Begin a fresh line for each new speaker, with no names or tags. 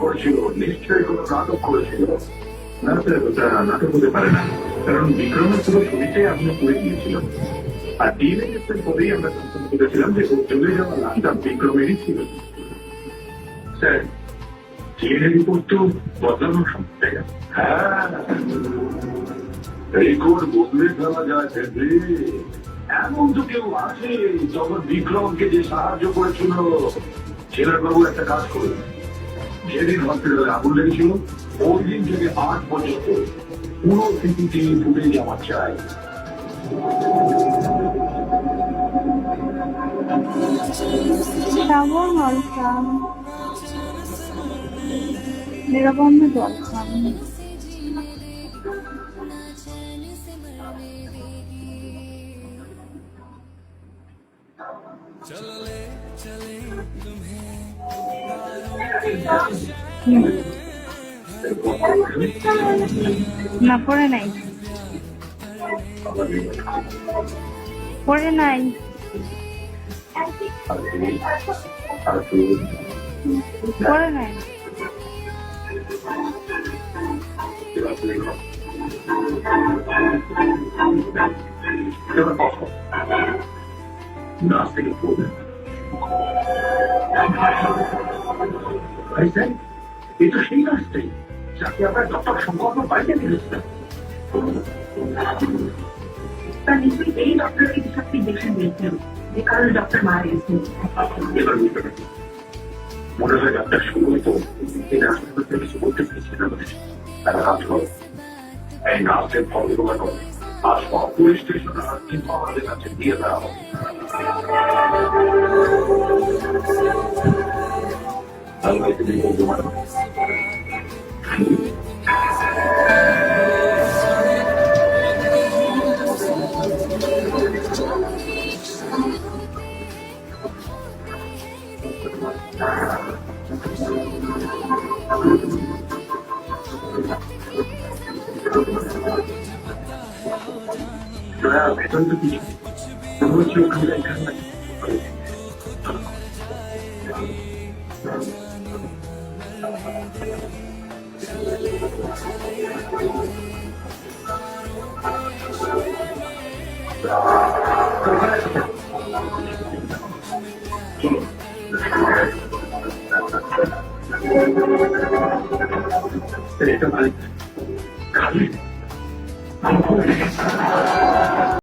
করেছিল, নিশ্চয়ই কোনো নাটক করেছিল। না স্যার, ওটা নাটক হতে পারে না, কারণ বিক্রমের পুরো ছবিটাই আপনি করে দিয়েছিল। আর ডিএনএ টেস্টের পরেই আমরা কনফার্ম করেছিলাম যে ওর চলে যাওয়া লাশটা বিক্রমেরই ছিল। স্যার, ডিএনএ রিপোর্ট তো বদলানোর সময়, তাই না? হ্যাঁ, রেকর্ড বদলে ফেলা যায় ফেব্রি। এমন তো কেউ আছে যখন বিক্রমকে যে সাহায্য করেছিল। ছেলেবাবু একটা কাজ করুন, যেদিন হসপিটালে আগুন লেগেছিল ওই দিন থেকে 8 পর্যন্ত পুরো সিসিটিভি ফুটেজ আমার চাই।
শ্রাবণ অলকাম নিরাবন্ধ জলখাম। না পড়ে নাই, পড়ে নাই। পড়ে নাই।
নাচ থেকে পড়বেন। এই তো সেই নাচটাই যাকে আমরা ডক্টর সম্পর্ক বাড়িতে ফেলেছিলাম।
তার নিশ্চয়ই এই ডক্টরকে বিষাক্ত ইঞ্জেকশন দিয়েছিল, যে কারণে ডক্টর মারা গেছেন।
এবার বুঝতে পারছি, মনে হয় ডাক্তার শুরু হতো এই হাসপাতাল কিছু করতে চেয়েছিল। তারা কাজ করো, এই নাচের ফলগুলো করো, আর সব পুলিশ স্টেশন আর কিন্তু আমাদের কাছে দিয়ে দেওয়া হবে। তাহলে তুমি বলতে পারো ভেতরে তো কিছু মনে হচ্ছে ওখানে এখানে চলো এটা ভালো।